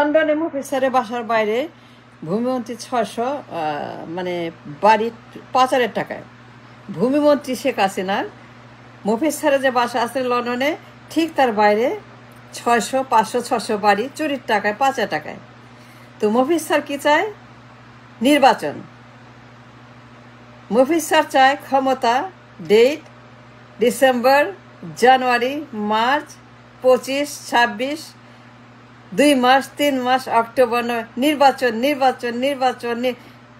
লন্ডনে মফিজ স্যারের বাসার বাইরে ভূমিমন্ত্রী 600 মানে বাড়ি পাচারের টাকায়। ভূমিমন্ত্রী শেখ হাসিনার মফিজ স্যারের যে বাসা আছে লন্ডনে, ঠিক তার বাইরে 600, 500, 600 বাড়ি চুরির টাকায়, পাচার টাকায়। তো মফিজ স্যার কি চায়? নির্বাচন। মফিজ স্যার চায় ক্ষমতা, ডেট ডিসেম্বর, জানুয়ারি, মার্চ, 25, 26, 2 মাস, 3 মাস, অক্টোবর, নির্বাচন নির্বাচন নির্বাচন।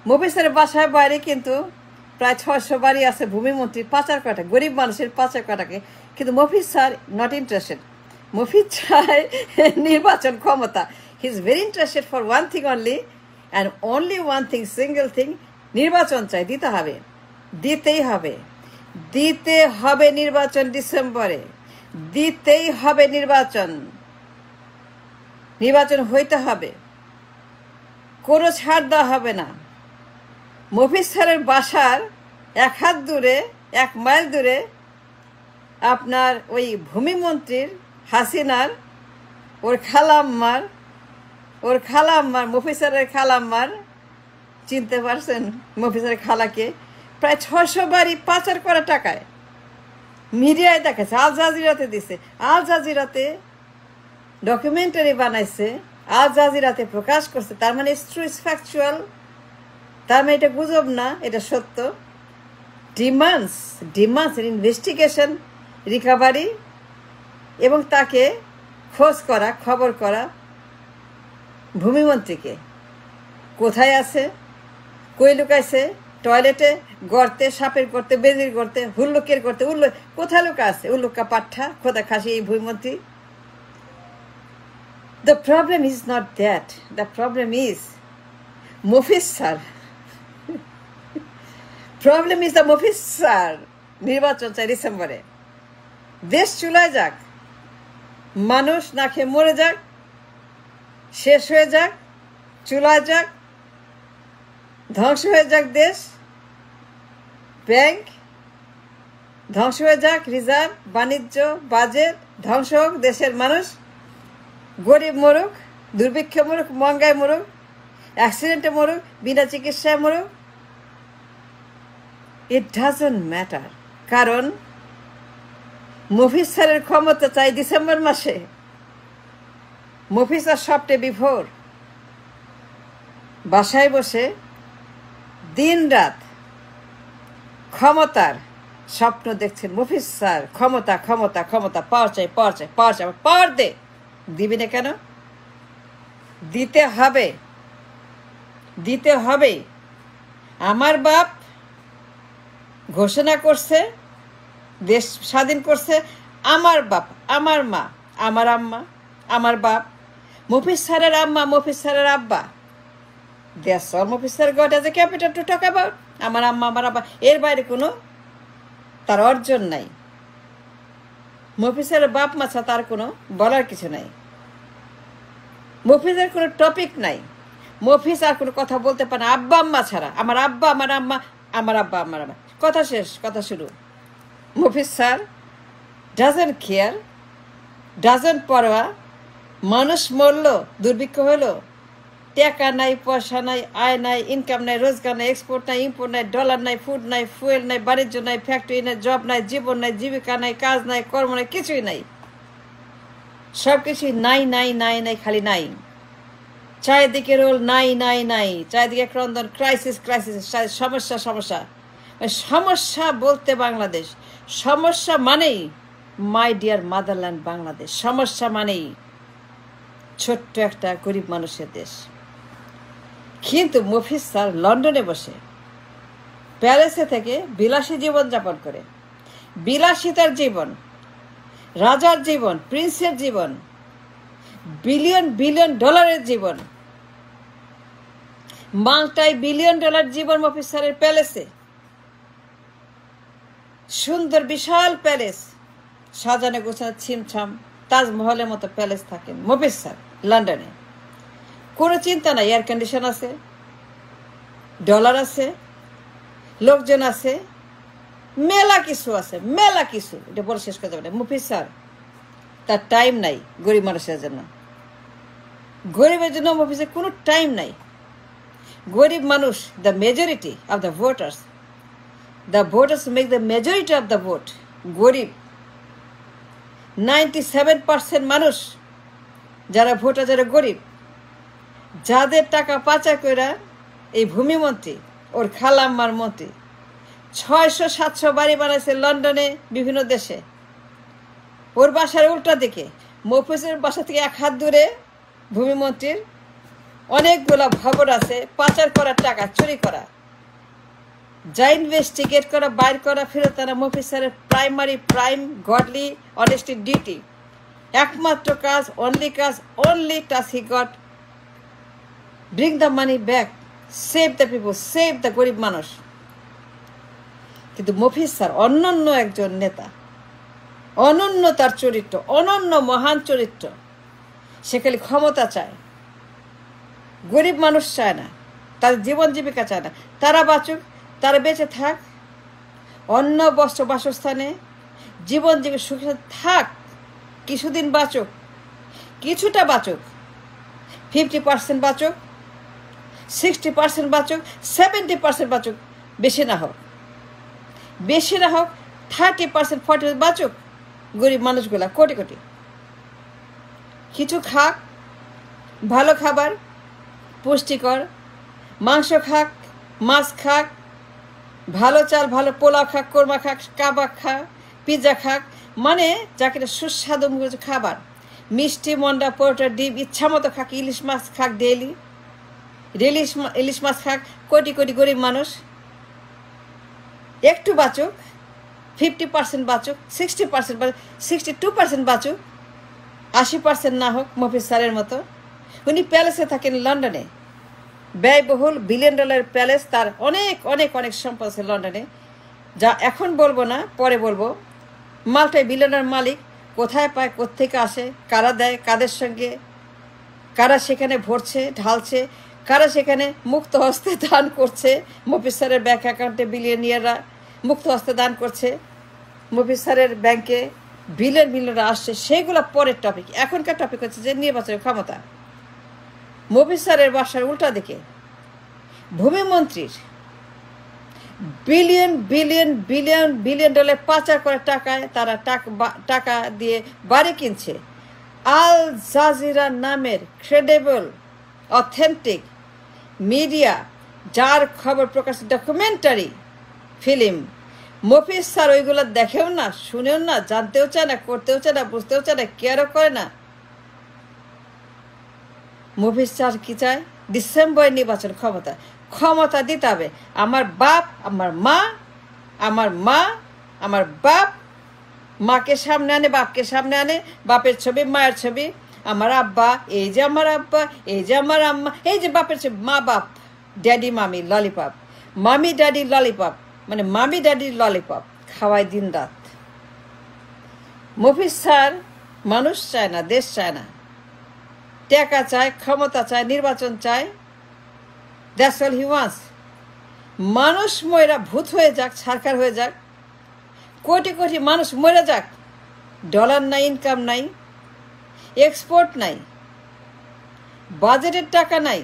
মফিজ স্যারের বাসায় বাইরে কিন্তু প্রায় 600 বাড়ি আছে ভূমিমন্ত্রীর পাচার কটা, গরিব মানুষের পাচার কটাকে। কিন্তু Mofiz sir not interested. Mofiz চায় নির্বাচন, ক্ষমতা। He is very interested for one thing only, and only one thing, single thing, নির্বাচন চাই। দিতে হবে, দিতেই হবে, দিতে হবে নির্বাচন ডিসেম্বরে, দিতেই হবে নির্বাচন। নির্বাচন হইতে হবে, কোনো ছাড় দেওয়া হবে না। মফিজ স্যারের বাসার 1 হাত দূরে, 1 মাইল দূরে আপনার ওই ভূমিমন্ত্রীর হাসিনার ওর খালাম্মার মফিজ স্যারের খালাম্মার, চিনতে পারছেন মফিজ স্যারের খালাকে, প্রায় 600 বাড়ি পাচার করা টাকায়। মিডিয়ায় দেখাচ্ছে, আল জাজিরাতে দিছে, আল জাজিরাতে ডকুমেন্টারি বানাইছে, আল জাজিরাতে প্রকাশ করছে। তার মানে ট্রু, ইজ ফ্যাকচুয়াল। তার মানে এটা গুজব না, এটা সত্য। ডিমান্ডস ইনভেস্টিগেশন, রিকভারি এবং তাকে খোঁজ করা, খবর করা ভূমিমন্ত্রীকে। কোথায় আছে, কই লুকাইছে, টয়লেটে, গর্তে, সাপের গর্তে, বেজির গর্তে, হুল্লুকের গর্তে, কোথায় লুকা আছে? উল্লুকা পাঠা, খোদা খাসি এই ভূমিমন্ত্রী। The problem is not that. The problem is Mofiz sir. Problem is the Mofiz sir. নির্বাচন চাই ডিসেম্বরে। দেশ চুলায় যাক, মানুষ না খেয়ে মরে যাক, শেষ হয়ে যাক, চুলায় যাক, ধ্বংস হয়ে যাক দেশ, ব্যাংক ধ্বংস হয়ে যাক, রিজার্ভ, বাণিজ্য, বাজেট ধ্বংস হোক, দেশের মানুষ গরিব মরুক, দুর্ভিক্ষে মরুক, মহঙ্গায় মরুক, অ্যাক্সিডেন্টে মরুক, বিনা চিকিৎসায় মরুক, ইট ডাজন্ট ম্যাটার। কারণ মফিজ স্যারের ক্ষমতা চাই ডিসেম্বর মাসে। মফিজ স্যার সবটে বিভোর, বাসায় বসে দিন রাত ক্ষমতার স্বপ্ন দেখছেন। মফিজ স্যার ক্ষমতা ক্ষমতা ক্ষমতা, পাওয়ার চাই, পাওয়ার চাই, পাওয়ার চাই, পাওয়ার দে। দিবি না কেন? দিতে হবে, দিতে হবে। আমার বাপ ঘোষণা করছে, দেশ স্বাধীন করছে আমার বাপ, আমার মা, আমার আম্মা, আমার বাপ, মফিজ স্যারের আম্মা, মফিজ স্যারের আব্বা। That's all Mofiz sir goat as a capital to talk about. আমার আম্মা, আমার আব্বা, এর বাইরে কোনো তার অর্জন নাই। মফিজ স্যারের বাপ মা ছাড়া তার কোনো বলার কিছু নাই। মফিজের কোনো টপিক নাই। মফিজ আর কোনো কথা বলতে পারে না আব্বা আম্মা ছাড়া। আমার আব্বা, আমার আম্মা, আমার আব্বা, আমার আম্মা, কথা শেষ, কথা শুরু। Mofiz sir doesn't care, doesn't পরোয়া। মানুষ মরল, দুর্ভিক্ষ হলো, টাকা নাই, পয়সা নাই, আয় নাই, ইনকাম নাই, রোজগার নাই, এক্সপোর্ট নাই, ইম্পোর্ট নাই, ডলার নাই, ফুড নাই, ফুয়েল নাই, বাণিজ্য নাই, ফ্যাক্টরি নাই, জব নাই, জীবন নাই, জীবিকা নাই, কাজ নাই, কর্ম নাই, কিছুই নাই। সব কিছুই নাই নাই নাই নাই, খালি নাই। চারিদিকে রোল নাই নাই নাই, চারিদিকে ক্রন্দন, ক্রাইসিস ক্রাইসিস, সমস্যা সমস্যা। সমস্যা বলতে বাংলাদেশ, সমস্যা মানেই মাই ডিয়ার মাদারল্যান্ড বাংলাদেশ। সমস্যা মানেই ছোট্ট একটা গরিব মানুষের দেশ। কিন্তু মফিজ স্যার লন্ডনে বসে প্যালেসে থেকে বিলাসী জীবন যাপন করে, বিলাসিতার জীবন, রাজার জীবন, প্রিন্সের জীবন, বিলিয়ন বিলিয়ন ডলারের জীবন, মাল্টাই বিলিয়ন ডলার জীবন মফিজ স্যারের প্যালেসে। সুন্দর বিশাল প্যালেস, সাজানো গোছানো ছিমছাম, তাজমহলের মতো প্যালেস থাকেন মফিজ স্যার লন্ডনে। কোনো চিন্তা নাই, এয়ার কন্ডিশন আছে, ডলার আছে, লোকজন আছে, মেলা কিছু আছে, মেলা কিছু। এটা বলে শেষ করতে পারে। মফিজ স্যার তার টাইম নাই গরিব মানুষের জন্য। গরিবের জন্য মফিজের কোনো টাইম নাই। গরিব মানুষ, the majority of the voters make the majority of the vote. গরিব 97% মানুষ যারা ভোটার, যারা গরিব, যাদের টাকা পাচার করে এই ভূমিমন্ত্রী, ওর খালাম্মার মন্ত্রী 600-700 বাড়ি বানাইছে লন্ডনে, বিভিন্ন দেশে। ওর বাসার উল্টা দিকে, মফিজের বাসা থেকে 1 হাত দূরে ভূমিমন্ত্রীর অনেকগুলো ভবন আছে পাচার করার টাকা চুরি করা, যা ইনভেস্টিগেট করা, বাইর করা, ফেরত আনা মফিজ স্যারের প্রাইম গডলি অনেস্টি ডিউটি। একমাত্র কাজ, only task he got, bring the money back, save the people, save the গরিব মানুষ। কিন্তু মফিজ স্যার অনন্য একজন নেতা, অনন্য তার চরিত্র, অনন্য মহান চরিত্র। সে খালি ক্ষমতা চায়, গরিব মানুষ চায় না, তার জীবন জীবিকা চায় না। তারা বাঁচুক, তারা বেঁচে থাক, অন্ন বস্ত্র বাসস্থানে জীবন জীবিকা সুখে থাক, কিছুদিন বাঁচুক, কিছুটা বাঁচুক, 50% বাঁচুক, 60% বাঁচুক, 70% বাঁচুক, বেশি না হোক 30%, 40% বাঁচুক। গরিব মানুষগুলা কোটি কোটি কিছু খাক, ভালো খাবার, পুষ্টিকর মাংস খাক, মাছ খাক, ভালো চাল, ভালো পোলাও খাক, কোরমা খাক, কাবাব খাক, পিৎজা খাক, মানে যাকে সুস্বাদু খাবার, মিষ্টি, মন্ডা, পরোটা, ডিম ইচ্ছা মতো খাক, ইলিশ মাছ খাক, ডেইলি ইলিশ মাছ খাক। কোটি কোটি গরিব মানুষ একটু বাঁচুক, 50% বাঁচুক, 60% বাঁচুক, 62% বাঁচুক, 80% না হোক মফিজ স্যারের মতো। উনি প্যালেসে থাকেন লন্ডনে, ব্যয়বহুল $1 বিলিয়ন প্যালেস, তার অনেক অনেক অনেক সম্পদ আছে লন্ডনে, যা এখন বলবো না, পরে বলবো। মাল্টি বিলিয়নের মালিক, কোথায় পায়, কোত্থেকে আসে, কারা দেয়, কাদের সঙ্গে, কারা সেখানে ভরছে, ঢালছে, কারা সেখানে মুক্ত হস্তে দান করছে। মফিজ স্যারের ব্যাংক অ্যাকাউন্টে বিলিয়নিয়াররা মুক্ত হস্তে দান করছে, মফিজ স্যারের ব্যাংকে বিলিয়নরা আসছে। সেইগুলো পরের টপিক। এখনকার টপিক হচ্ছে যে নির্বাচনের ক্ষমতা। মফিজ স্যারের বাসার উল্টা দিকে ভূমিমন্ত্রীর $বিলিয়ন পাচার করার টাকায় তারা টাকা দিয়ে বাড়ি কিনছে। আল জাজিরা নামের ক্রেডিবল অথেন্টিক মিডিয়া, যার খবর প্রকাশ, ডকুমেন্টারি ফিল্ম। মফিজ স্যার ওইগুলো দেখেও না, শুনেও না, জানতেও চায় না, করতেও চায় না, বুঝতেও চায় না, কেয়ারও করে না। মফিজ স্যার কি চায়? ডিসেম্বর নির্বাচন ক্ষমতা দিতে হবে। আমার বাপ, আমার বাপ, মাকে সামনে আনে, বাপকে সামনে আনে, বাপের ছবি, মায়ের ছবি, আমার আব্বা, এই যে আমার আব্বা, এই যে আমার আম্মা, এই যে বাপের ছবি, মা বাপ, ড্যাডি মামি ললিপপ, মামি ড্যাডি ললিপপ, মানে মামি ড্যাডির ললিপপ খাওয়ায় দিন রাত। মফিজ স্যার মানুষ চায় না, দেশ চায় না, টাকা চায়, ক্ষমতা চায়, নির্বাচন চায়। That's all he wants. মানুষ ময়রা ভূত হয়ে যাক, সরকার হয়ে যাক, কোটি কোটি মানুষ মরে যাক, ডলার নাই, ইনকাম নাই, এক্সপোর্ট নাই, বাজেটের টাকা নাই,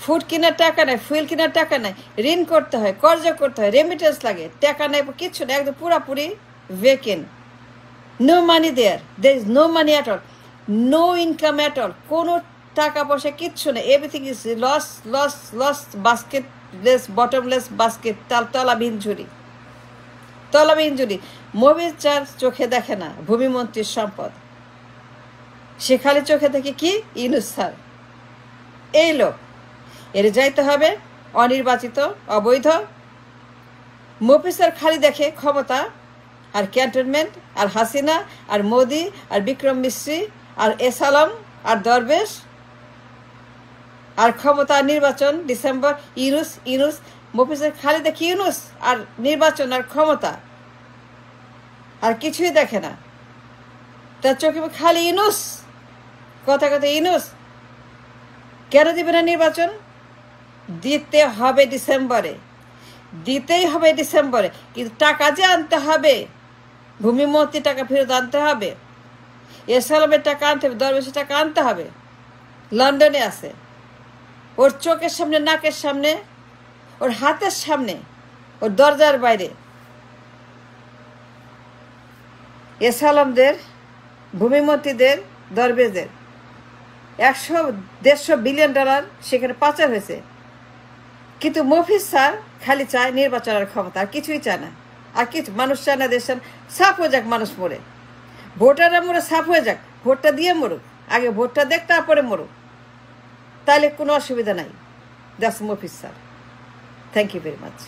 ফুড কেনার টাকা নাই, ফুয়েল কেনার টাকা নাই, ঋণ করতে হয়, কর্জ করতে হয়, রেমিটেন্স লাগে, টাকা নাই, কিচ্ছু নেই, একদম পুরাপুরি vacant. No money there is no money at all, no income at all, কোনো টাকা পয়সা কিচ্ছু নেই। Everything is loss, basketless, bottomless basket, তলাবিহীন ঝুড়ি। মফিজ স্যার চোখে দেখে না ভূমিমন্ত্রীর সম্পদ, সে খালি চোখে দেখে কি? ইউনূস স্যার, এই লোক, এর যাইতে হবে, অনির্বাচিত, অবৈধ। মফিজ স্যার খালি দেখে ক্ষমতা আর ক্যান্টনমেন্ট আর হাসিনা আর মোদি আর বিক্রম মিশ্রি আর এসালাম আর দরবেশ আর ক্ষমতা আর নির্বাচন, ডিসেম্বর, ইউনূস। মফিজ স্যার খালি দেখে ইউনূস আর নির্বাচন আর ক্ষমতা, আর কিছুই দেখে না। তার চোখে খালি ইউনূস, কথা ইউনূস। কেন দিবে না নির্বাচন? দিতেই হবে ডিসেম্বরে, কিন্তু টাকা যে আনতে হবে, ভূমিমন্ত্রী টাকা ফেরত আনতে হবে। এসালামের টাকা আনতে হবে, দরবেশের টাকা আনতে হবে। লন্ডনে আছে, ওর চোখের সামনে, নাকের সামনে, ওর হাতের সামনে, ওর দরজার বাইরে এসালামদের, ভূমিমন্ত্রীদের, দরবেশদের $100-150 বিলিয়ন সেখানে পাচার হয়েছে। কিন্তু মফিজ স্যার খালি চায় নির্বাচনের ক্ষমতা, আর কিছুই চায় না। আর কিছু মানুষ চায় না, দেশ সাফ হয়ে যাক, মানুষ মরে, ভোটাররা মরে সাফ হয়ে যাক, ভোটটা দিয়ে মরুক, আগে ভোটটা দেখ তারপরে মরুক, তাহলে কোনো অসুবিধা নাই। That's Mofiz sir. Thank you very much.